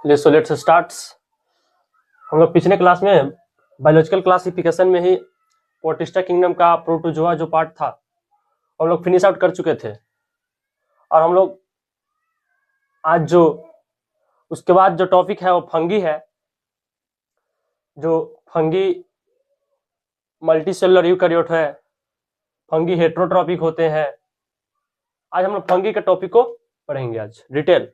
Let's start. हम लोग पिछले क्लास में बायोलॉजिकल क्लासिफिकेशन में ही प्रोटिस्टा किंगडम का प्रोटोजोआ जो पार्ट था हम लोग फिनिश आउट कर चुके थे। और हम लोग आज जो उसके बाद जो टॉपिक है वो फंगी है। जो फंगी मल्टी सेलुलर यूकैरियोट है, फंगी हेट्रोट्रॉपिक होते हैं। आज हम लोग फंगी के टॉपिक को पढ़ेंगे आज डिटेल।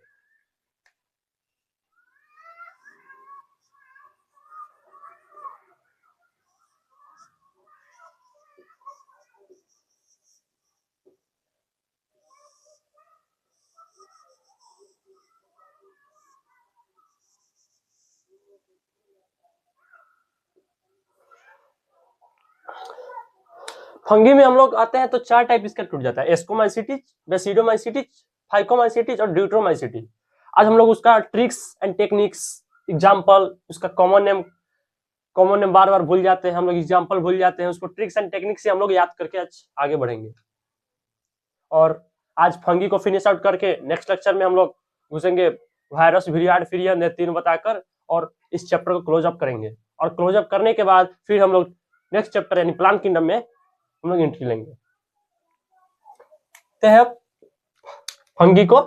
फंगी में हम लोग आते हैं तो चार टाइप इसका टूट जाता है: एस्कोमाइसिटिस, बेसिडोमाइसिटिस, फाइकोमाइसिटिस और ड्यूट्रोमाइसिटिस। आज हम लोग उसका ट्रिक्स एंड टेक्निक्स, एग्जांपल, उसका कॉमन नेम बार बार भूल जाते हैं हम लोग, एग्जांपल भूल जाते हैं, उसको ट्रिक्स एंड टेक्निक्स से हम लोग याद करके आज आगे बढ़ेंगे। और आज फंगी को फिनिश आउट करके नेक्स्ट लेक्चर में हम लोग घुसेंगे वायरस, विरियार्ड, ने तीन बताकर, और इस चैप्टर को क्लोज अप करेंगे। और क्लोज अप करने के बाद फिर हम लोग नेक्स्ट चैप्टर यानी प्लांट किंगडम में हम लोग एंट्री लेंगे। तो है फंगी को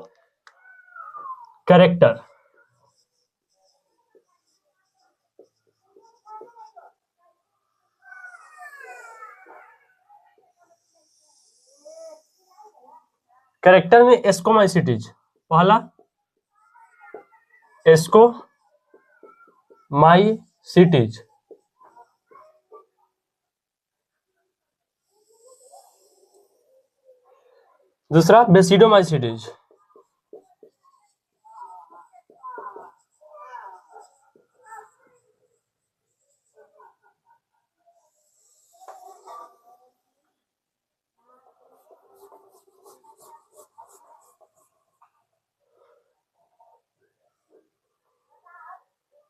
कैरेक्टर। कैरेक्टर में एस्कोमाइसिटीज, पहला एस्कोमाइसिटीज, दूसरा बेसिडोमाइसिटीज,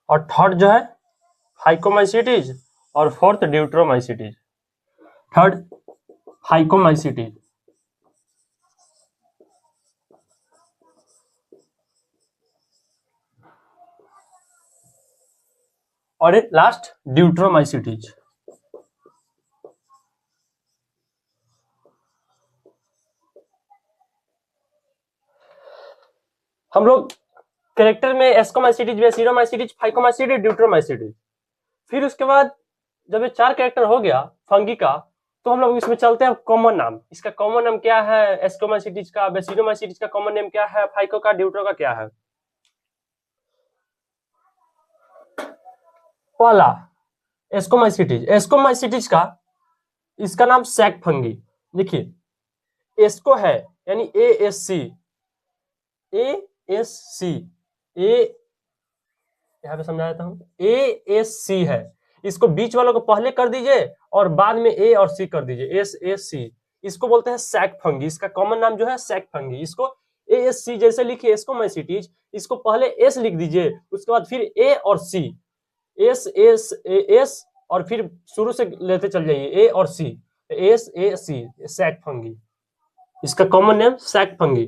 और थर्ड जो है फाइकोमाइसिटीज, और फोर्थ ड्यूट्रोमाइसिटीज। थर्ड फाइकोमाइसिटीज और लास्ट ड्यूट्रोमाइसिटीज। हम लोग कैरेक्टर में एस्कोमाइसिटीज, बेसिडोमाइसिटीज, फाइकोमाइसिटीज, ड्यूट्रोमाइसिटीज। फिर उसके बाद जब ये चार कैरेक्टर हो गया फंगी का, तो हम लोग इसमें चलते हैं कॉमन नाम। इसका कॉमन नाम क्या है? एस्कोमाइसिटीज का, बेसिडोमाइसिटीज का कॉमन नेम क्या है? फाइको का, ड्यूट्रो का क्या है? पहला एस्कोमाइसिटीज। एस्कोमाइसिटीज का इसका नाम सैक फंगी। देखिए एस्को है यानी ASC, ASC, यहाँ पे समझा देता हूँ, ASC है। इसको बीच वालों को पहले कर दीजिए और बाद में A और C कर दीजिए, SAC। इसको बोलते हैं सैक फंगी। इसका कॉमन नाम जो है सैक फंगी। इसको ASC जैसे लिखिए एस्कोमाइसिटीज, इसको पहले S लिख दीजिए, उसके बाद फिर A और C, S और फिर शुरू से लेते चल जाइए A और C, SAC, सैक फंगी। इसका common name sac fungi.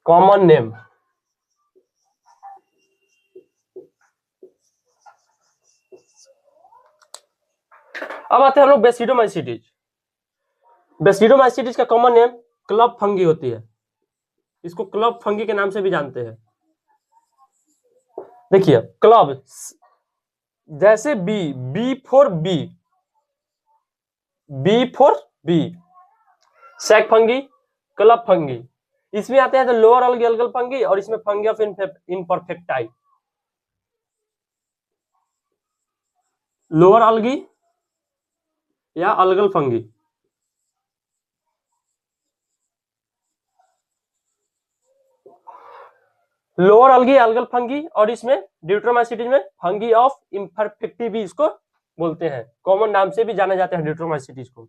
Common name. अब आते हैं हम लोग बेसिडोमाइसिटीज। बेसिडोमाइसिटीज का कॉमन नेम क्लब फंगी होती है। इसको क्लब फंगी के नाम से भी जानते हैं। देखिए क्लब जैसे B for B, sac fungi, club fungi. इसमें आते हैं तो लोअर अलगी अलगल फंगी, और इसमें fungi of imperfecti, lower algae या algal fungi. Lower algae algal fungi, और इसमें ड्यूट्रोमाइसिटीज में फंगी ऑफ इम्परफेक्टी भी इसको बोलते हैं। कॉमन नाम से भी जाना जाता है ड्यूट्रोमाइसिटीज को।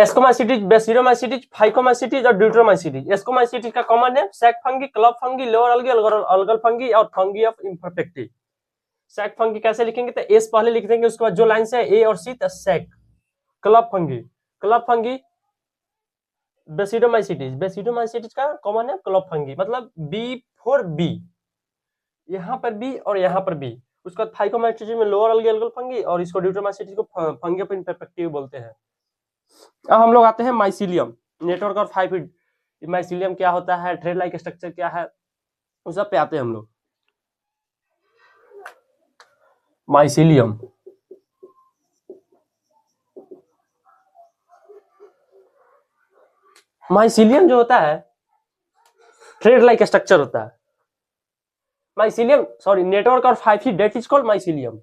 एस्कोमाइसिटीज, बेसिडोमाइसिटीज, फाइकोमाइसिटीज और ड्यूट्रोमाइसिटीज। एस्कोमाइसिटीज का common name sac fungi, club fungi, lower algae, algal fungi और fungi of imperfecti. Sac fungi कैसे लिखेंगे, तो एस पहले लिख देंगे, उसके बाद जो लाइन से ए और सी, तो sac. Club fungi, club fungi basidiomycetes, basidiomycetes का कॉमन नेम क्लब फंगी, मतलब बी फॉर बी, यहाँ पर बी और यहाँ पर बी। उसके बाद फाइकोमाइसिटीज में लोअर अलगी, अलगल फंगी, और इसको ड्यूट्रोमाइसिटीज को फंगी ऑफ इम्परफेक्टी बोलते हैं। अब हम लोग आते हैं माइसीलियम, नेटवर्क और फाइव। माइसीलियम क्या होता है, थ्रेड लाइक स्ट्रक्चर क्या है, उस सब पे आते हैं हम लोग। माइसीलियम, माइसीलियम जो होता है थ्रेड लाइक स्ट्रक्चर होता है। माइसीलियम सॉरी नेटवर्क और hyphae, that is called mycelium.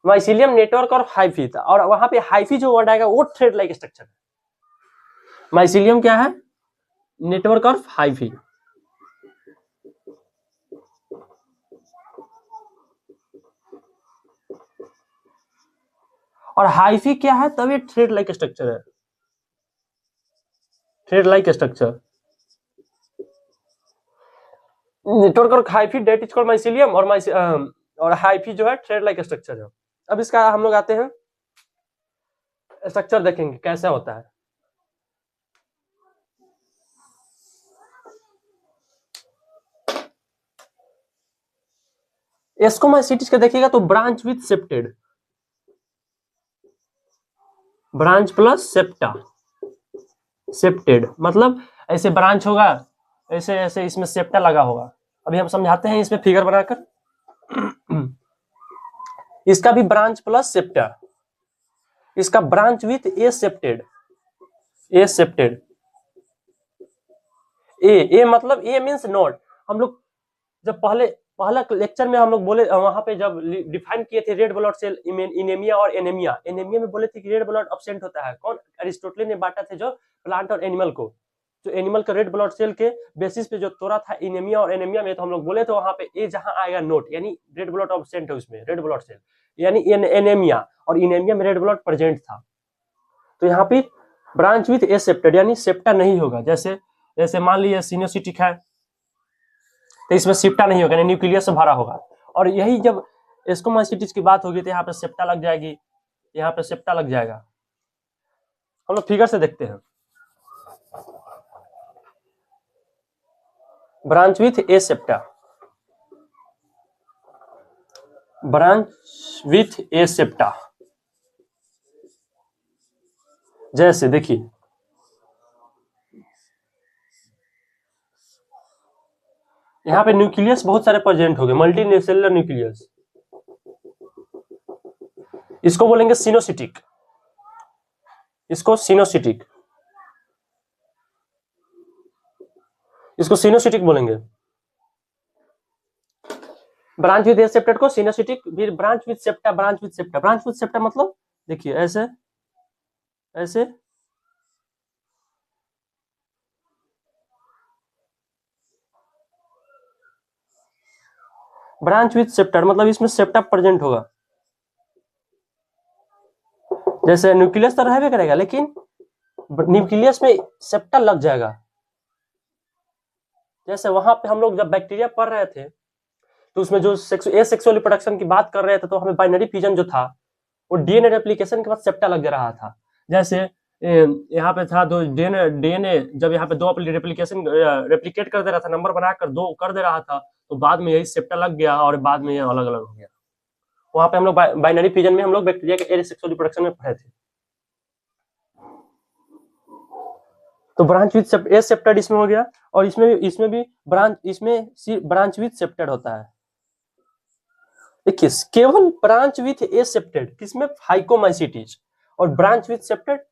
Mycelium network और हाइफी था, और वहां पे हाइफी जो वर्ड आएगा वो थ्रेड लाइक स्ट्रक्चर है। माइसीलियम क्या है, नेटवर्क और हाइफी। और हाइफी क्या है, तब ये थ्रेड लाइक स्ट्रक्चर है, थ्रेड लाइक स्ट्रक्चर। नेटवर्क और hyphae that is called mycelium, और हाइफी जो है थ्रेड लाइक स्ट्रक्चर है। अब इसका हम लोग आते हैं स्ट्रक्चर देखेंगे कैसा होता है। एस्कोमाइसिटीज का देखिएगा तो branch with septed, branch plus septa, septate मतलब ऐसे ब्रांच होगा, ऐसे ऐसे इसमें सेप्टा लगा होगा। अभी हम समझाते हैं इसमें फिगर बनाकर। इसका भी ब्रांच प्लस सेप्टा, इसका branch with a septed, a septed, A मतलब ए मींस नोड। हम लोग जब पहला लेक्चर में हम लोग बोले, वहां पे जब डिफाइन किए थे रेड ब्लड सेल, इनेमिया और एनीमिया, एनीमिया में बोले थे कि रेड ब्लड एब्सेंट होता है। कौन, अरिस्टोटल ने बांटा थे जो प्लांट और एनिमल को, जो एनिमल का रेड ब्लड सेल के बेसिस पे जो तोड़ा था इनेमिया और एनीमिया में, तो हम लोग बोले थे वहां पे ए जहां आएगा नोट, यानी रेड ब्लड एब्सेंट है उसमें, रेड ब्लड सेल यानी एनीमिया, और इनेमिया में रेड ब्लड प्रेजेंट था। तो यहाँ पे ब्रांच विथ ए सेप्टेड यानी सेप्टा नहीं होगा। जैसे जैसे मान लीजिए सिनोसिटिक है तो इसमें सेप्टा नहीं होगा, न्यूक्लियस से भरा होगा। और यही जब एस्कोमाइसिटीज की बात होगी तो यहाँ पे सेप्टा लग जाएगी, यहाँ पे सेप्टा लग जाएगा। हम लोग फिगर से देखते हैं। Branch with A septa, branch with A septa, जैसे देखिए यहाँ पे न्यूक्लियस बहुत सारे प्रेजेंट हो गए, मल्टीसेलुलर न्यूक्लियस, इसको बोलेंगे सिनोसिटिक, इसको सिनोसिटिक, इसको सिनोसिटिक बोलेंगे। ब्रांच विथ ए सेप्टेड को सिनोसिटिक, फिर branch with septa, branch with septa, branch with septa मतलब देखिए ऐसे ऐसे, ब्रांच विथ सेप्टर मतलब इसमें सेप्टा प्रेजेंट होगा। जैसे न्यूक्लियस तो रहबे करेगा लेकिन न्यूक्लियस में सेप्टा लग जाएगा। जैसे वहां पे हम लोग जब बैक्टीरिया पढ़ रहे थे तो उसमें जो सेक्सुअल रिप्रोडक्शन की बात कर रहे थे, तो हमें बाइनरी फिजन जो था वो डीएनए रेप्लिकेशन के बाद सेप्टा लग रहा था। जैसे यहाँ पे था दो डीएनए जब यहाँ पे दो रेप्लिकेशन रेप्लिकेट कर दे रहा था, नंबर बनाकर दो कर दे रहा था, तो बाद में यही सेप्टा लग गया और बाद में ये अलग अलग हो गया। वहां पे हम लोग बाइनरी फिजन में हम लोग बैक्टीरिया के एसेक्सुअल रिप्रोडक्शन में पढ़े थे। तो ब्रांच विथ ए सेप्टेड इसमें हो गया, और इसमें भी ब्रांच विथ सेप्टेड होता है। देखिए केवल ब्रांच विथ ए सेप्टेड किसमें, फाइकोमाइसिटीज, और ब्रांच विथ सेप्टेड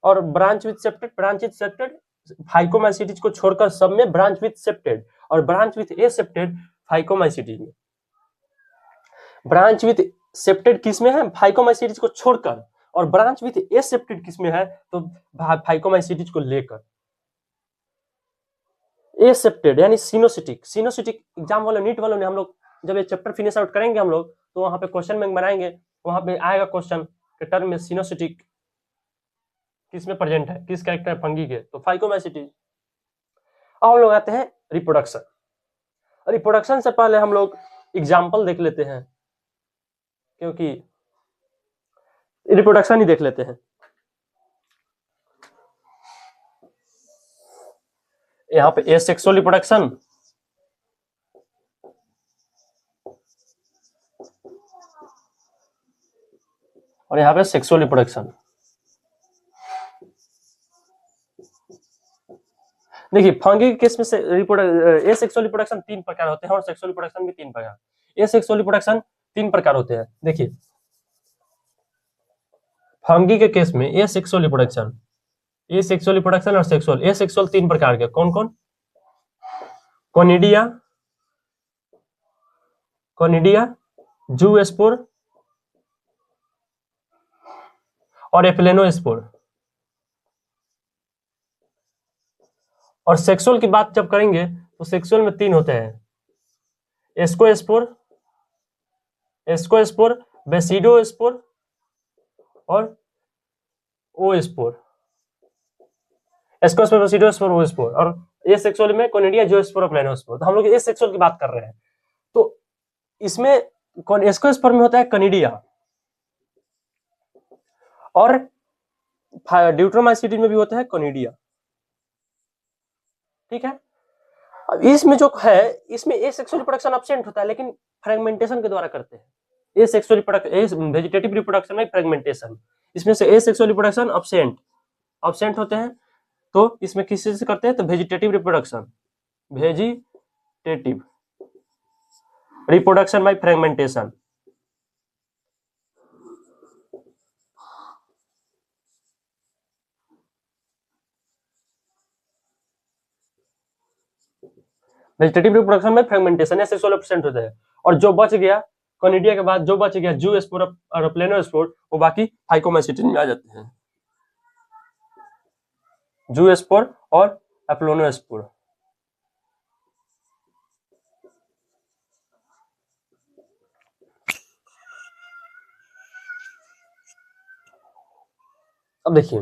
और ब्रांच विथ सेप्टेड फाइकोमाइसिटीज को छोड़कर सब में ब्रांच विथ सेप्टेड, और branch with a septate phycomycetes में। ब्रांच विथ सेप्टेड किसमें है, फाइकोमाइसिटीज को छोड़कर, और ब्रांच विथ ए सेप्टेड किसमें है, तो फाइकोमाइसिटीज को लेकर। ए सेप्टेड यानी सिनोसिटिक, सिनोसिटिक एग्जाम वाले नीट वालों ने हम लोग जब ये चैप्टर फिनिश आउट करेंगे हम लोग, तो वहां पे क्वेश्चन बैंक बनाएंगे, वहां पे आएगा क्वेश्चन के टर्म में सिनोसिटिक किस में प्रेजेंट है, किस कैरेक्टर है फंगी के, तो फाइकोमाइसिटीज। अब हम लोग आते हैं रिप्रोडक्शन। रिप्रोडक्शन से पहले हम लोग एग्जाम्पल देख लेते हैं, क्योंकि रिप्रोडक्शन ही देख लेते हैं। यहाँ पे एसेक्सुअल रिप्रोडक्शन, और यहाँ पे सेक्सुअल रिप्रोडक्शन। देखिए फंगी के केस में से एसेक्सुअल रिप्रोडक्शन 3 प्रकार होते हैं और सेक्सुअल रिप्रोडक्शन भी 3 प्रकार। एसेक्सुअल रिप्रोडक्शन 3 प्रकार होते हैं। देखिए फंगी के केस में एसेक्सुअल रिप्रोडक्शन और सेक्सुअल। एसेक्सुअल 3 प्रकार के, कौन कौन? कोनिडिया, जूस्पोर और एफिलेनोस्पोर। और सेक्सुअल की बात जब करेंगे तो सेक्सुअल में 3 होते हैं, एस्कोस्पोर, बेसिडोस्पोर और ओस्पोर। एस्कोस्पोर, बेसिडोस्पोर, ओस्पोर। और एसेक्सुअल में कोनिडिया, जूस्पोर और एफिलेनोस्पोर। तो हम लोग एसेक्सुअल की बात कर रहे हैं। तो इसमें एस्कोस्पोर में होता है कोनिडिया और ड्यूट्रोमाइसिटी में भी होता है कोनिडिया, ठीक है। अब इसमें जो है, इसमें एसेक्सुअल रिप्रोडक्शन एब्सेंट होता है, लेकिन फ्रेगमेंटेशन के द्वारा करते हैं। एसेक्सुअल रिप्रोडक्शन, वेजिटेटिव रिप्रोडक्शन में फ्रेगमेंटेशन, इसमें से एसेक्सुअल रिप्रोडक्शन एब्सेंट होते हैं। तो इसमें किस चीज से करते हैं? तो vegetative reproduction, vegetative reproduction by fragmentation. Vegetative reproduction में फ्रेगमेंटेशन एसेक्सुअल एब्सेंट होता है। और जो बच गया कोनिडिया के बाद, जो बच गया जूस्पोर और एफिलेनोस्पोर, वो बाकी फाइकोमाइसिटी में आ जाते हैं, जूस्पोर और एफिलेनोस्पोर। अब देखिए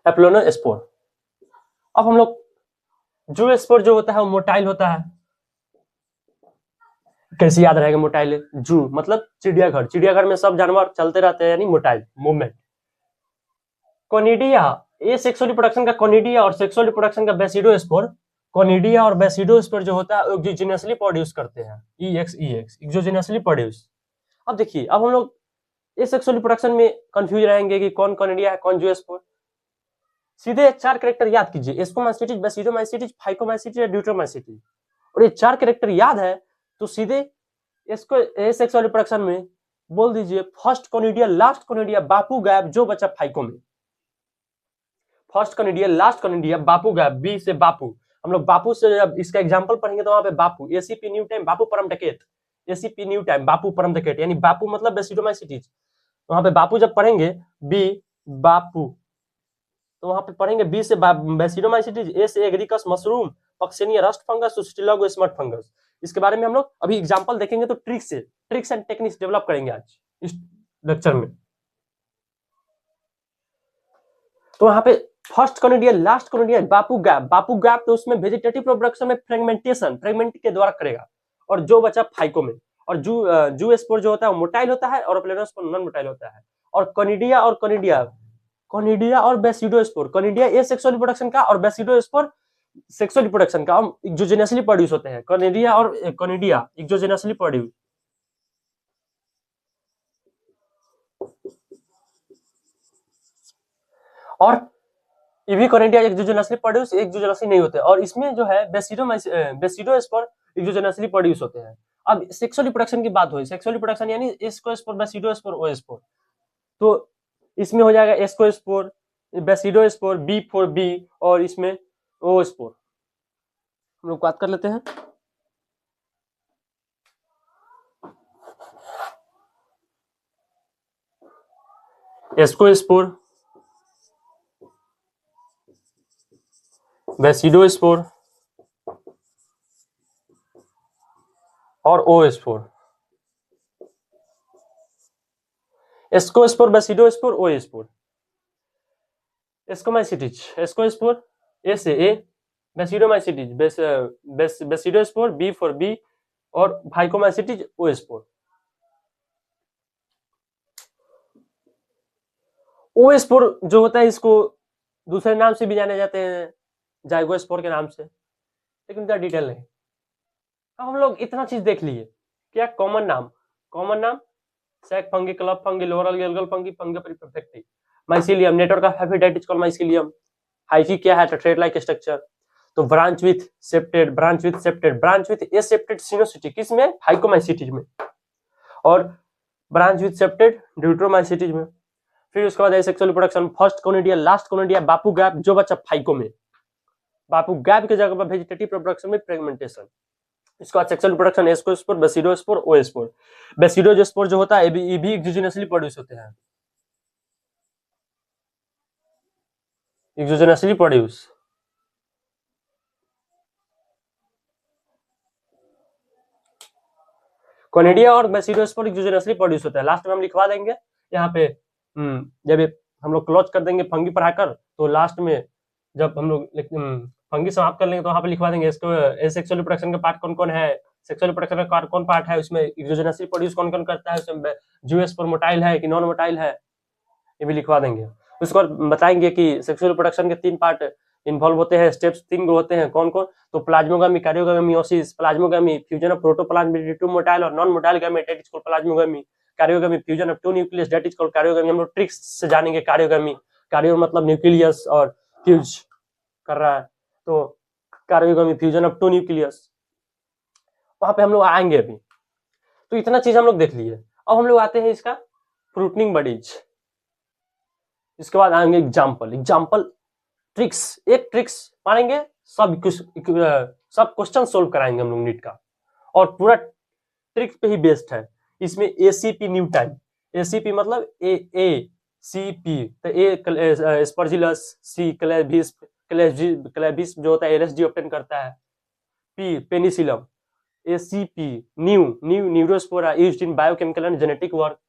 एफिलेनोस्पोर। अब हम लोग, जूस्पोर जो होता है वो मोटाइल होता है। कैसे याद रहेगा मोटाइल? जू मतलब चिड़ियाघर, चिड़ियाघर में सब जानवर चलते रहते हैं, यानी मोटाइल, मूवमेंट। कोनिडिया, ये सेक्सुअल रिप्रोडक्शन का कोनिडिया और सेक्सुअल रिप्रोडक्शन का बेसिडोस्पोर। कोनिडिया और बेसिडोस्पोर जो होता है एक्सोजेनसली प्रोड्यूस करते हैं, एक्सोजेनसली प्रोड्यूस। अब देखिए, अब हम लोग इस सेक्सुअल रिप्रोडक्शन में कंफ्यूज रहेंगे कि कौन कोनिडिया है, कौन जूस्पोर। सीधे 4 कैरेक्टर याद कीजिए, एस्कोमाइसिटीज, बेसिडोमाइसिटीज, फाइकोमाइसिटीज और ड्यूट्रोमाइसिटीज। और ये 4 कैरेक्टर याद है तो सीधे इसको सेक्सुअल रिप्रोडक्शन में बोल दीजिए first conidia, last conidia, Bapu gap, जो बचा फाइको में। First conidia, last conidia, Bapu gap, B से बापू। हम लोग बापू से जब इसका एग्जांपल पढ़ेंगे तो वहां पे बापू, एसीपी न्यू टाइम, बापू परम डकेत, एसीपी न्यू टाइम, बापू परम डकेत, यानी बापू मतलब बेसिडोमाइसिटीज। वहां पे बापू जब पढ़ेंगे, बी बापू, तो वहां पे पढ़ेंगे बी से बेसिडोमाइसिटीज, ए से Agaricus mushroom, Puccinia rust fungus, Ustilago smut fungus. इसके बारे में हम लोग अभी एग्जांपल देखेंगे, तो ट्रिक्स एंड टेक्निक्स डेवलप करेंगे आज इस लेक्चर में। तो वहां पे first conidia, last conidia, Bapu gap, तो उसमें वेजिटेटिव रिप्रोडक्शन में फ्रेगमेंट के द्वारा करेगा, और जो बचा फाइको में। और जूस्पोर जो होता है वो मोटाइल होता है और एफिलेनोस्पोर नॉन मोटाइल होता है। और कोनिडिया और बेसिडोस्पोर, कोनिडिया एसेक्सुअल रिप्रोडक्शन का और बेसिडोस्पोर सेक्सुअल रिप्रोडक्शन का एक्सोजेनसली प्रोड्यूस होते हैं। Conidia एक्सोजेनसली produce. और इवी कोनिडिया एक्सोजेनसली प्रोड्यूस, एक्सोजेनसली नहीं होते। और इसमें जो है बेसिडोस्पोर एक्सोजेनसली प्रोड्यूस होते हैं। अब सेक्सुअल रिप्रोडक्शन की बात हुई, सेक्सुअल रिप्रोडक्शन यानी एस्कोस्पोर, बेसिडोस्पोर, ओस्पोर। तो इसमें हो जाएगा एस्कोस्पोर, बेसिडोस्पोर, बी फॉर बी, और इसमें ओस्पोर। हम लोग बात कर लेते हैं। एस्कोस्पोर, बेसिडोस्पोर और ओस्पोर। एस्कोस्पोर, बेसिडोस्पोर, ओस्पोर। एस्कोमाइसिटीज, एस्कोस्पोर ए से ए, बेसिडोमाइसिटीज बेसिडोस्पोर बी फॉर बी, और भाइकोमाइसिटीज ओ स्पोर। ओ स्पोर जो होता है इसको दूसरे नाम से भी जाने जाते हैं, जाइगोस्पोर के नाम से, लेकिन उनका डिटेल नहीं। अब हम लोग इतना चीज देख लिए, क्या कॉमन नाम, कॉमन नाम sac fungi, club fungi, lower algal fungi, fungi perfecti, mycelium, network of hepatitis called mycelium, hyphae क्या है, टेट्रेड लाइक स्ट्रक्चर, तो branch with septed, branch with septed, branch with aseptate coenocyty किसमें, phycomycetes में, और branch with septate Deuteromycetes में। फिर उसके बाद asexual reproduction, first conidia, last conidia, Bapu gap, जो बच्चा फाइको में, बापू गैप की जगह पर वेजिटेटिव रिप्रोडक्शन में फ्रेगमेंटेशन। इसके बाद सेक्सुअल रिप्रोडक्शन, एस्कोस्पोर, बेसिडोस्पोर, ओस्पोर। बेसिडोस्पोर जो होता है ये भी एक्सोजेनसली प्रोड्यूस होते हैं, एक्सोजेनसली प्रोड्यूस। कोनिडिया और बेसिडोस्पोर एक्सोजेनसली प्रोड्यूस होता है। लास्ट में हम लिखवा देंगे यहाँ पे, जब हम लोग क्लोज कर देंगे फंगी पढ़ाकर, तो लास्ट में जब हम लोग फंगी समाप्त कर लेंगे तो वहां पे लिखवा देंगे इसको सेक्सुअल रिप्रोडक्शन का पार्ट कौन कौन है, सेक्सुअल रिप्रोडक्शन का कौन पार्ट है, उसमें एक्सोजेनसली प्रोड्यूस कौन कौन करता है, उसमें जूएस्पोर मोटाइल है कि नॉन मोटाइल है, ये भी लिखवा देंगे। उसको बताएंगे कि सेक्सुअल रिप्रोडक्शन के 3 पार्ट इन्वॉल्व होते हैं, स्टेप्स 3 होते हैं, कौन कौन, तो plasmogamy, karyogamy, meiosis, plasmogamy, fusion of protoplasm two motile और non motile gamete that is called plasmogamy, karyogamy, fusion of 2 nucleus that is called karyogamy. हम लोग ट्रिक्स से जानेंगे कार्योगामी, कार्यो मतलब न्यूक्लियस और फ्यूज कर रहा है, तो कार्योगामी फ्यूजन ऑफ 2 न्यूक्लियस, वहां पे हम लोग आएंगे अभी। तो इतना चीज हम लोग देख लिए। अब हम लोग आते हैं इसका फ्रूटनिंग बॉडीज, इसके बाद आएंगे एग्जाम्पल, एग्जाम्पल ट्रिक्स, एक ट्रिक्स मानेंगे, सब क्वेश्चन सोल्व कराएंगे हम लोग नीट का, और पूरा ट्रिक्स पे ही बेस्ड है। इसमें एसीपी न्यू टाइप, एसीपी मतलब ए सी पी, तो ए स्पर्जिलस, सी क्लेविस जो होता है एलएसडी ऑब्टेन करता है, P penicillium, ACP new neurospora used in biochemical and genetic work,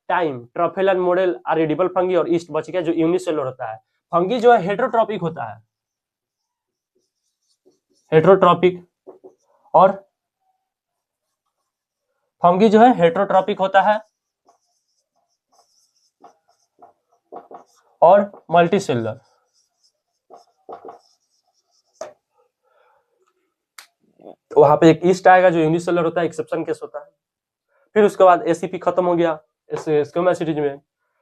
time truffle and model are edible fungi, और ईस्ट बच गया जो यूनिसेलुलर होता है। फंगी जो है हेटेरोट्रॉपिक होता है, हेटेरोट्रॉपिक, और फंगी जो है हेटेरोट्रॉपिक होता है और मल्टीसेलुलर। वहां पे एक ईस्ट आएगा जो यूनिसेलुलर होता है, एक्सेप्शन केस होता है। फिर उसके बाद एसीपी खत्म हो गया स्क्लेरोमाइसिटीज में,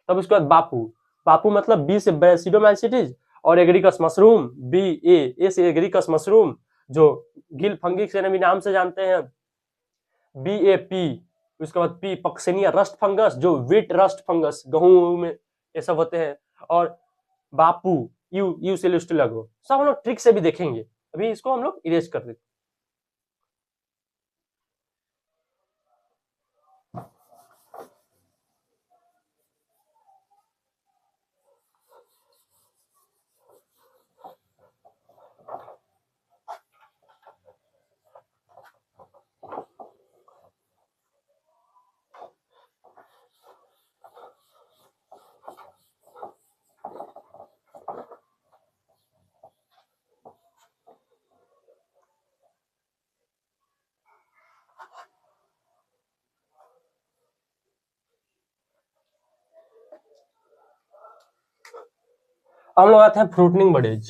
तब उसके बाद बापू, बापू मतलब बी से बेसिडोमाइसिटीज और एग्रीकस मशरूम, बी ए से एग्रीकस मशरूम जो गिल फंगी के नाम से जानते हैं, बी ए पी, उसके बाद पी पक्सेनिया रस्ट फंगस जो वीट रस्ट फंगस गेहूं में ये सब होते हैं, और बापू यू से लिस्ट लगो, सब हम लोग ट्रिक से भी देखेंगे। अभी इसको हम लोग इरेज कर देते। हम लोग आते हैं fruiting bodies.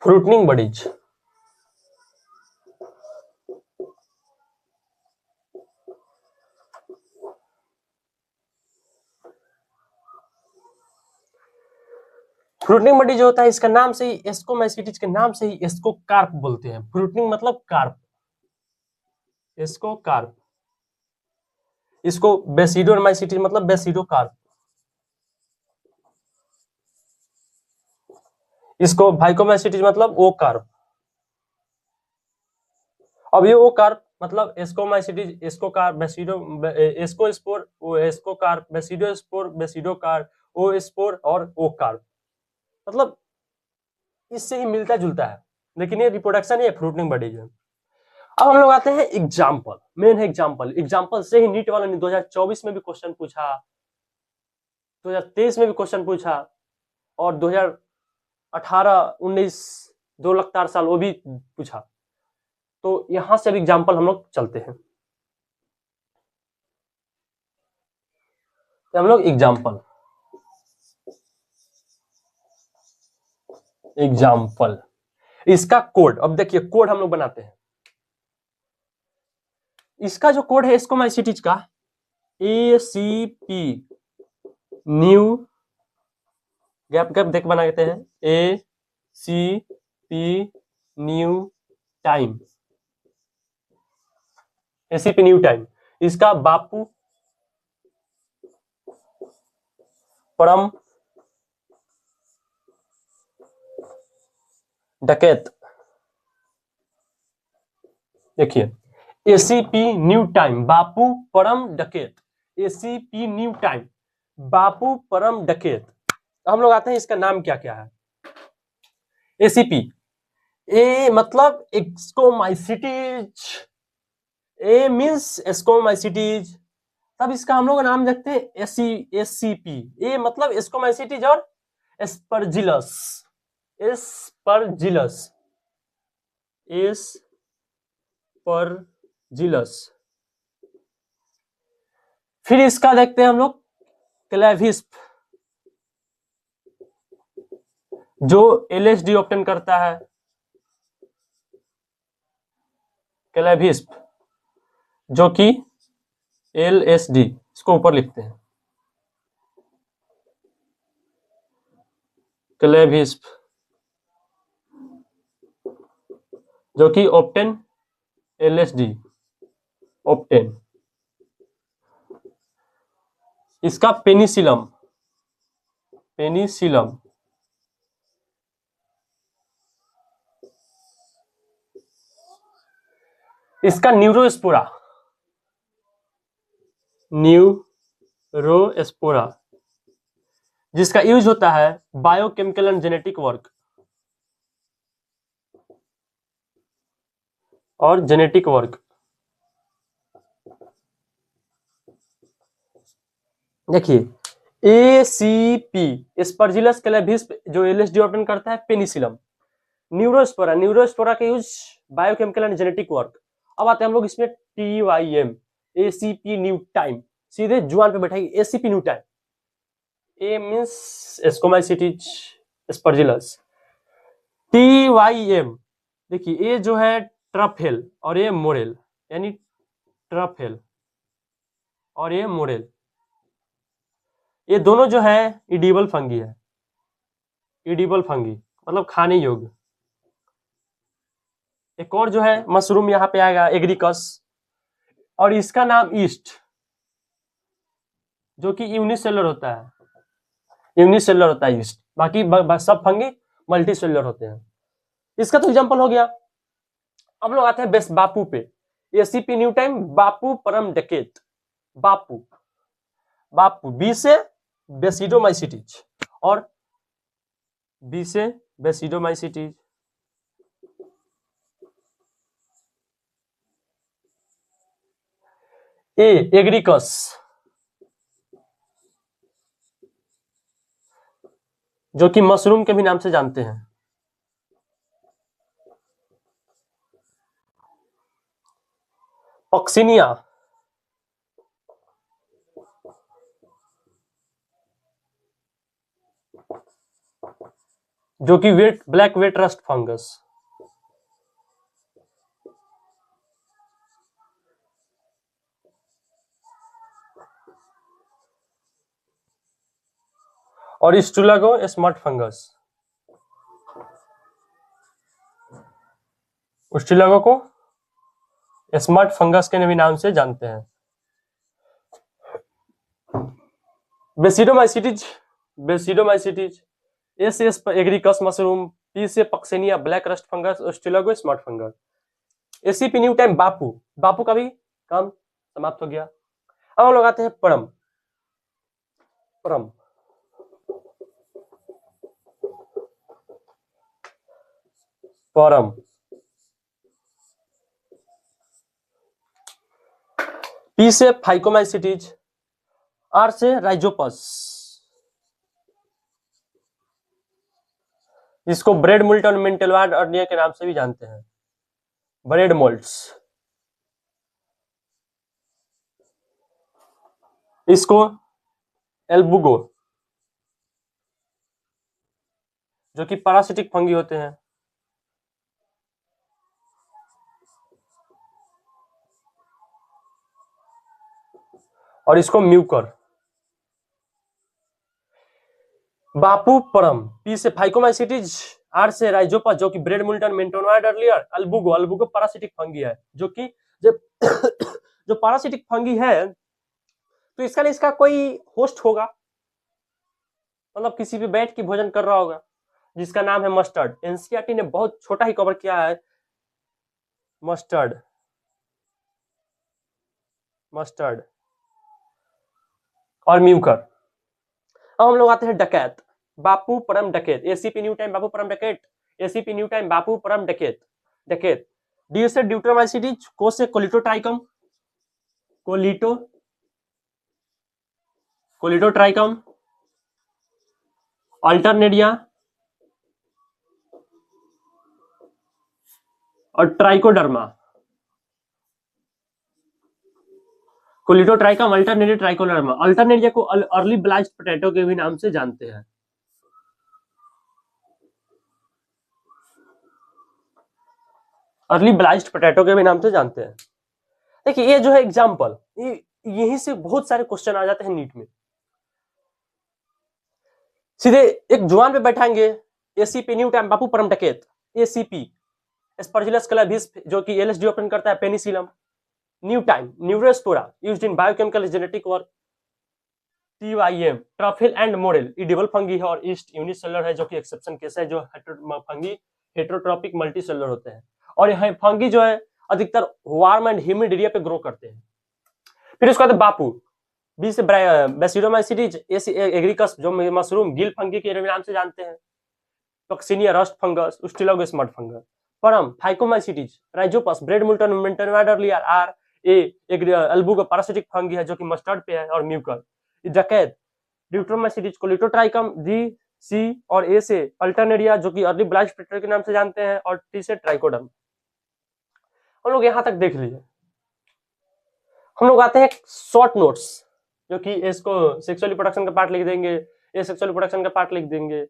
Fruiting bodies fruiting body जो होता है इसका नाम से ही, एस्कोमाइसिटीज के नाम से ही एस्को कार्प बोलते हैं। फ्रूटनिंग मतलब कार्प, एस्को कार्प, इसको बेसिडोमाइसिटीज मतलब बेसिडो कार्प, इसको भाइकोमाइसिटीज मतलब ओ कार्प। अब ये ओ कार्प मतलब एस्कोमाइसिटीज, एस्को कार्प, बेसिडो, एस्कोस्पोर, ओ एस्को कार्प, बेसिडोस्पोर, बेसिडो कार्प, ओ स्पोर और ओ कार्प, मतलब इससे ही मिलता जुलता है, लेकिन ये रिप्रोडक्शन है फ्रूटनिंग बॉडीज है। अब हम लोग आते हैं एग्जाम्पल, मेन है एग्जाम्पल। एग्जाम्पल से ही नीट वाला ने 2024 में भी क्वेश्चन पूछा, 2023 में भी क्वेश्चन पूछा, और 2018, 19, 2 लगातार साल वो भी पूछा। तो यहां से अब एग्जाम्पल हम लोग चलते हैं। तो हम लोग एग्जाम्पल इसका कोड, अब देखिए कोड हम लोग बनाते हैं। इसका जो कोड है एस्कोमाइसिटीज का, ACP न्यू गैप गैप देख बनाते हैं, ACP new time, ACP new time. इसका बापू परम डकैत, देखिए ACP न्यू टाइम बापू परम डकैत, ACP न्यू टाइम बापू परम डकैत। हम लोग आते हैं इसका नाम क्या क्या है। ACP, ए मतलब एस्कोमाइसिटीज, ए मीन्स एस्कोमाइसिटीज, तब इसका हम लोग नाम रखते हैं ACP। ए मतलब एस्कोमाइसिटीज और एस्परजिलस, एस्परजिलस, एस्परजिलस। फिर इसका देखते हैं हम लोग क्लेविस्प, जो LSD ऑब्टेन करता है, क्लेविस्प जो कि LSD, इसको ऊपर लिखते हैं, क्लेविस्प जो कि ऑब्टेन LSD ऑब्टेन। इसका पेनिसिलम, पेनिसिलम इसका न्यूरोस्पोरा, न्यूरोस्पोरा जिसका यूज होता है बायोकेमिकल एंड जेनेटिक वर्क और जेनेटिक वर्क। देखिए ACP एस्परजिलस क्लेविस्प जो LSD ऑब्टेन करता है, पेनिसिलम, न्यूरोस्पोरा, न्यूरोस्पोरा का use biochemical and genetic work. अब आते हैं हम लोग इसमें TYM, ACP न्यू टाइम, सीधे जुबान पे बैठाएंगे ACP new time. A means ascomycetes Aspergillus, TYM देखिए ए जो है ट्रफेल और ये मोरेल, यानी ट्रफेल और ये मोरेल, ये दोनों जो है इडिबल फंगी है, इडिबल फंगी मतलब खाने योग्य। एक और जो है मशरूम यहाँ पे आएगा एग्रिकस, और इसका नाम ईस्ट जो कि यूनिसेलुलर होता है, यूनिसेलुलर होता है ईस्ट, बाकी सब फंगी मल्टी सेलुलर होते हैं। इसका तो एग्जांपल हो गया। अब लोग आते हैं बेस बापू पे, ACP न्यू टाइम बापू परम डकेत, बापू, बापू बी से बेसिडोमाइसिटीज और बी से बेसिडोमाइसिटीज, ए एग्रिकस जो कि मशरूम के भी नाम से जानते हैं, ऑक्सीनिया जो कि wheat black wheat rust fungus, और स्टुलागो स्मार्ट फंगस, स्टुलागो को स्मार्ट फंगस के भी नाम से जानते हैं। बेसिडोमाइसिटीज, बेसिडोमाइसिटीज, ए से एग्रिकस मशरूम, पी से Puccinia black rust fungus, Ustilago smart fungus. ACP new time Bapu, Bapu का भी काम समाप्त हो गया। अब हम लोग आते हैं परम, परम, परम पी से फाइकोमाइसिटीज, आर से राइजोपस, इसको ब्रेड मोल्ट और मेंटेलवाड अर्निया के नाम से भी जानते हैं, ब्रेड मोल्ट्स। इसको एल्बुगो, जो कि पैरासिटिक फंगी होते हैं, और इसको म्यूकर। बापू परम, पी से फाइकोमाइसिटीज, आर से राइजोपस, जो कि ब्रेड मोल्ट और मेंटेलवाड अर्निया, अल्बुगो, अल्बुगो पैरासिटिक फंगी है, जो कि जब जो पैरासिटिक फंगी है तो इसका कोई होस्ट होगा, मतलब किसी भी बैठ के भोजन कर रहा होगा, जिसका नाम है मस्टर्ड। एनसीईआरटी ने बहुत छोटा ही कवर किया है मस्टर्ड, मस्टर्ड और म्यूकर। अब हम लोग आते हैं डकैत, बापू परम डकैत, एसीपी न्यू टाइम बापू परम डकैत, एसीपी न्यू टाइम बापू परम डकैत, डकैत। डी से ड्यूट्रोमाइसिटीज, को से कोलिटोट्राइकम, कोलिटोट्राइकम, अल्टरनेरिया और trichoderma. Colletotrichum, Alternaria, trichoderma. Alternaria को अर्ली ब्लास्ट पोटैटो के भी नाम से जानते हैं। अर्ली ब्लास्ट पोटैटो के भी नाम से जानते हैं। देखिए ये जो है एग्जाम्पल, यहीं से बहुत सारे क्वेश्चन आ जाते हैं नीट में। सीधे एक जुबान पे बैठाएंगे, एसीपी न्यू टाइम बापू परम डकैत, एसीपी एस्परजिलस क्लेविस, जो कि एलएसडी ओपन करता है, penicillium, new time neurospora used in biochemical genetic work, TYM truffle and morel, edible fungi है और ईस्ट यूनिसेलुलर है, जो कि एक्सेप्शन केस है, जो फंगी हेटेरोट्रॉपिक मल्टीसेलुलर होते हैं, और यह फंगी जो है अधिकतर वार्म एंड ह्यूमिड एरिया पे ग्रो करते हैं। फिर उसके बाद बापू, बी से बेसिडोमाइसिटीज, ए से एग्रिकस, जो मशरूम गिल फंगी के नाम से जानते हैं, टॉक्सिनिया रस्ट फंगस, उस्टिलोगस मड फंगस। परम फाइकोमाइसिटीज, राइजोपस, ब्रेड मोल्ट और मेंटेलवाड आर ए अल्बुगो पैरासिटिक फंगी है, जो कि मस्टर्ड पे है, और म्यूकर। डकैत, ड्यूट्रोमाइसिटीज, कोलिटोट्राइकम, डी सी और ए से अल्टरनेरिया, जो कि अर्ली ब्लास्ट पोटैटो के नाम से जानते हैं, और टी से ट्राइकोडर्म। हम लोग यहां तक देख लीजिए। हम लोग आते हैं शॉर्ट नोट्स, जो कि इसको सेक्सुअल रिप्रोडक्शन का पार्ट लिख देंगे, ये सेक्सुअल रिप्रोडक्शन का पार्ट लिख देंगे।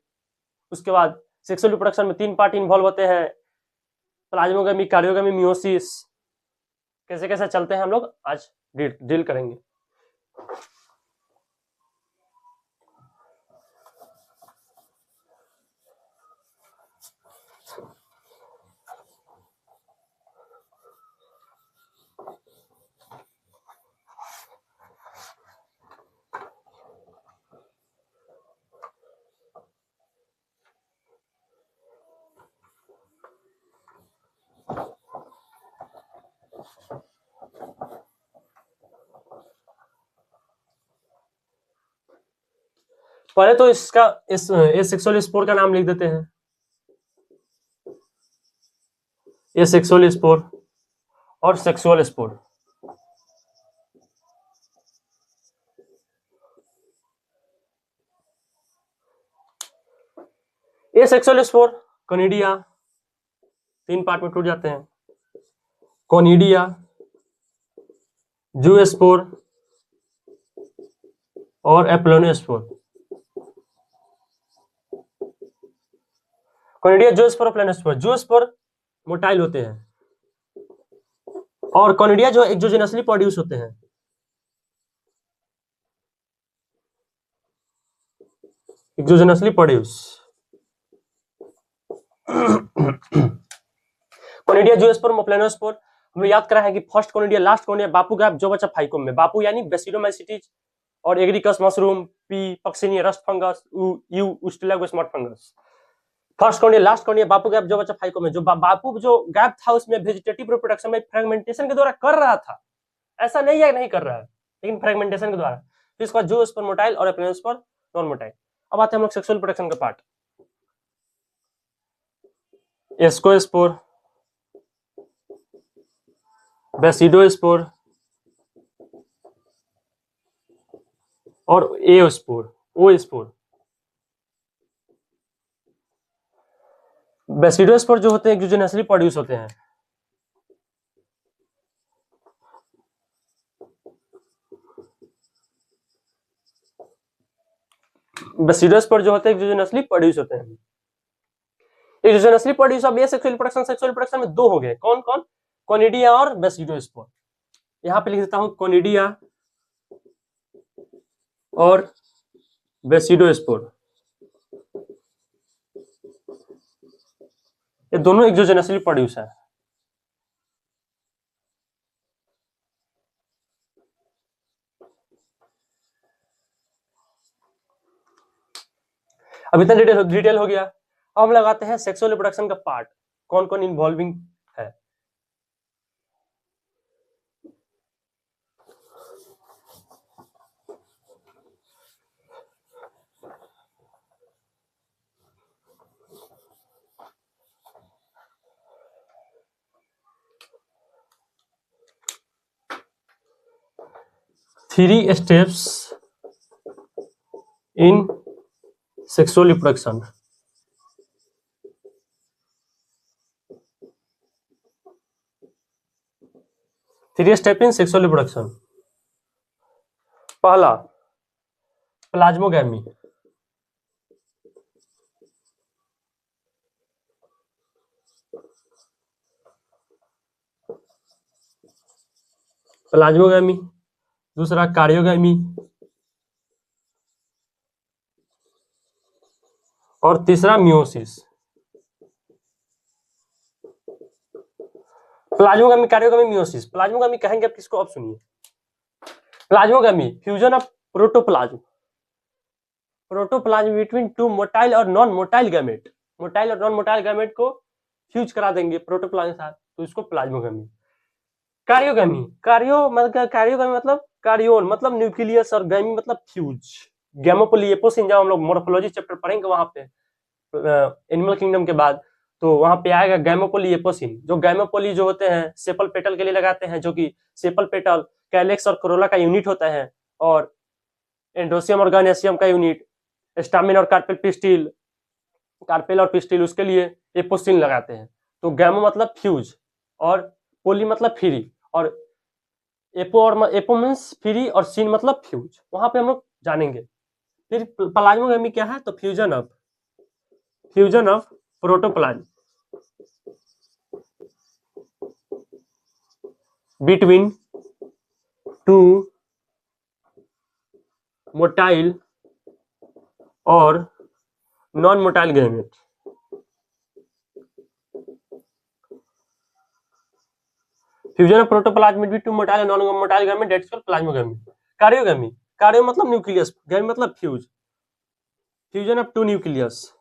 उसके बाद सेक्सुअल रिप्रोडक्शन में 3 पार्ट इन्वॉल्व होते हैं, प्लाज्मोगेमी, कार्योगेमी, मियोसिस। कैसे कैसे चलते हैं हम लोग आज डील करेंगे। पहले तो इसका इस सेक्सुअल स्पोर का नाम लिख देते हैं, ये सेक्सुअल स्पोर और सेक्सुअल स्पोर। ये सेक्सुअल स्पोर कोनिडिया, 3 पार्ट में टूट जाते हैं, कोनिडिया, जूस्पोर और aplanospore. Conidia, zoospore, aplanospore. Zoospore motile होते हैं और कोनिडिया जो एक्सोजेनसली प्रोड्यूस होते हैं। Exogenously produce. Conidia, zoospore, aplanospore. हमें याद करा है कि first conidia, last conidia, Bapu gap, जो बचा फाइकोम में। बापू यानी बेसिडोमाइसिटीज और Agaricus mushroom, P Puccinia rust fungus, U Ustilago mud fungus. First conidia, last conidia, Bapu gap, जो बचा फाइकोम में। जो बापू जो गैप था उसमें वेजिटेटिव रिप्रोडक्शन में फ्रेगमेंटेशन के द्वारा कर रहा था, ऐसा नहीं है नहीं कर रहा है, लेकिन फ्रेगमेंटेशन के द्वारा। फिर इसके बाद जूस्पोर मोटाइल और एप्लोनोस्पोर नॉन मोटाइल। अब आते हैं हम लोग सेक्सुअल रिप्रोडक्शन का पार्ट। एस्कोस्पोर, बेसिडोस्पोर, और ए स्पोर, ओ स्पोर। बेसिडोस्पोर जो होते हैं एक्सोजेनसली प्रोड्यूस होते हैं। बेसिडोस्पोर जो होते हैं एक्सोजेनसली प्रोड्यूस होते हैं। Exogenously produce of sexual reproduction में दो हो गए, कौन कौन? कोनिडिया और बेसिडोस्पोर। यहां पे लिख देता हूं कोनिडिया और बेसिडोस्पोर, ये दोनों एक्सोजेनसली प्रोड्यूस है। अब इतना डिटेल हो गया। अब हम लगाते हैं सेक्सुअल रिप्रोडक्शन का पार्ट, कौन कौन इन्वॉल्विंग है। Three steps in sexual reproduction. Three step in sexual reproduction. पहला प्लाज्मोगैमी, प्लाज्मोगैमी। दूसरा कार्योगैमी, और तीसरा meiosis. Plasmogamy, karyogamy, meiosis. Plasmogamy कहेंगे अब किसको? अब सुनिए, plasmogamy fusion of protoplasm, protoplasm between two motile और नॉन मोटाइल गैमेट, मोटाइल और नॉन मोटाइल गैमेट को फ्यूज करा देंगे प्रोटोप्लाज्म के साथ, तो इसको प्लाज्मोगैमी। कार्योगैमी, कार्योगैमी मतलब कार्योन मतलब न्यूक्लियस, और गैमी मतलब फ्यूज। गैमोपोली एपोसिन, जब हम लोग मोर्फोलॉजी चैप्टर पढ़ेंगे वहां पे एनिमल किंगडम के बाद, तो वहां पे आएगा गैमोपोली एपोसिन। जो गैमोपोली जो होते हैं सेपल पेटल के लिए लगाते हैं, जो कि सेपल पेटल कैलेक्स और कोरोला का यूनिट होता है, और एंडोसियम और गायनेसियम का यूनिट, स्टामिन और कार्पेल और पिस्टिल उसके लिए एपोसिन लगाते हैं। तो गैमो मतलब फ्यूज, और पोली मतलब फ्री, और एपो मीन्स फ्री, और सीन मतलब फ्यूज, वहां पे हम लोग जानेंगे। फिर प्लाज्मोगैमी क्या है? तो fusion of protoplasm between two motile और non motile gamete. Fusion of protoplasm between two motile और non motile gamete, that's called plasmogamy. Karyogamy, karyo मतलब न्यूक्लियस, गैमी मतलब fuse, fusion of two nucleus,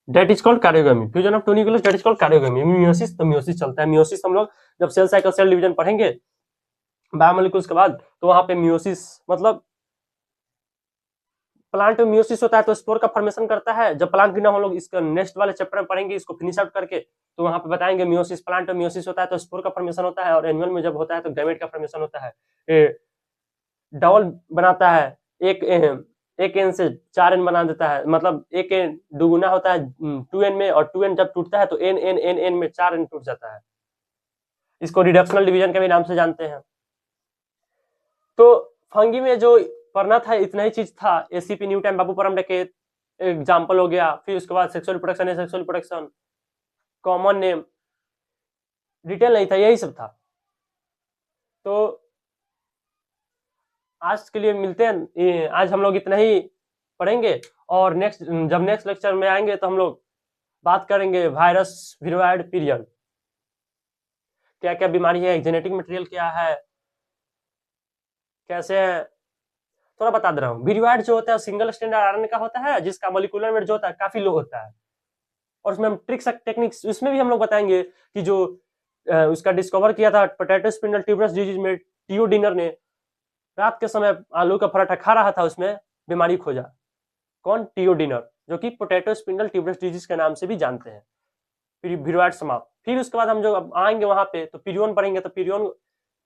that is called karyogamy. Fusion of two nucleus, that is called karyogamy. Meiosis, तो meiosis चलता है। Meiosis हम लोग जब cell cycle cell division पढ़ेंगे biomolecules के बाद, तो वहां पे मियोसिस मतलब प्लांट में मियोसिस होता है तो स्पोर का फॉर्मेशन करता है। जब प्लांट की नाम हम लोग इसका नेक्स्ट वाले चैप्टर में पढ़ेंगे, इसको फिनिश आउट करके, तो वहां पे बताएंगे मियोसिस, प्लांट में मियोसिस होता है तो स्पोर का फॉर्मेशन होता है, और एनिमल में जब होता है तो गैमेट का फॉर्मेशन होता है। डबल बनाता है, एक एन से 4 एन बना देता है, मतलब एक एन दुगुना होता है 2 एन में, और 2 एन जब टूटता है तो एन एन एन एन में 4 एन टूट जाता है। इसको रिडक्शनल डिवीजन के भी नाम से जानते हैं। तो फंगी में जो पढ़ना था इतना ही चीज था। एसीपी न्यूटन, बाबू परम डकैत एग्जाम्पल हो गया। फिर उसके बाद sexual production, sexual production, common name, detail नहीं था, यही सब था। तो आज के लिए मिलते हैं, आज हम लोग इतना ही पढ़ेंगे, और जब नेक्स्ट लेक्चर में आएंगे तो हम लोग बात करेंगे वायरस विरोइड पीरियड, क्या क्या बीमारी है, जेनेटिक मटेरियल क्या है, कैसे है, थोड़ा बता दे रहा हूँ। विरोइड जो होता है सिंगल स्टैंडर्ड आरएनए का होता है, जिसका मॉलिक्यूलर वेट जो होता है काफी लो होता है, और उसमें हम ट्रिक्स टेक्निक्स उसमें भी हम लोग बताएंगे कि जो उसका डिस्कवर किया था पोटैटो स्पिंडल ट्यूबरस डिजीज में टीओ डिनर ने, रात के समय आलू का पराठा खा रहा था, उसमें बीमारी खोजा। कौन? टीओ डिनर, जो कि पोटैटो स्पिंडल ट्यूबरस डिजीज के नाम से भी जानते हैं। फिर विरोइड समाप्त। फिर उसके बाद हम जो अब आएंगे वहां पे तो पीरियन पढ़ेंगे, तो पीरियन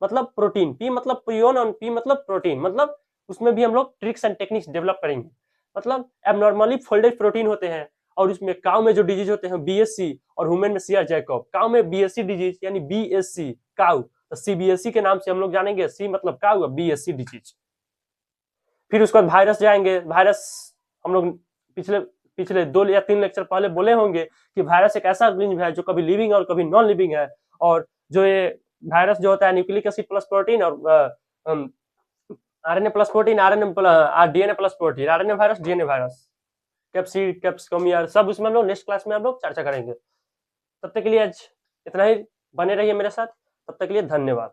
मतलब प्रोटीन, पी मतलब पीरियन और पी मतलब प्रोटीन, मतलब उसमें भी हम लोग ट्रिक्स एंड टेक्निक्स डेवलप करेंगे। मतलब एबनॉर्मली फोल्डेड प्रोटीन होते हैं, और उसमें काउ में जो डिजीज होते हैं बीएससी, और ह्यूमन में सीआर जैकब। काउ में बीएससी डिजीज यानी बीएससी काउ, तो सीबीएसई के नाम से हम लोग जानेंगे, सी मतलब काउ, बीएससी डिजीज। फिर उसके बाद वायरस जाएंगे। वायरस हम लोग पिछले पिछले 2 या 3 लेक्चर पहले बोले होंगे कि वायरस एक ऐसा जीव है जो कभी लिविंग और कभी नॉन लिविंग है, और जो ये वायरस जो होता है न्यूक्लिक एसिड प्लस प्रोटीन और RNA plus protein, DNA plus protein, RNA virus, DNA virus, capsid, capsicum, सब उसमें हम लोग नेक्स्ट क्लास में हम लोग चर्चा करेंगे। तब तक के लिए आज इतना ही, बने रहिए मेरे साथ, तब तक के लिए धन्यवाद।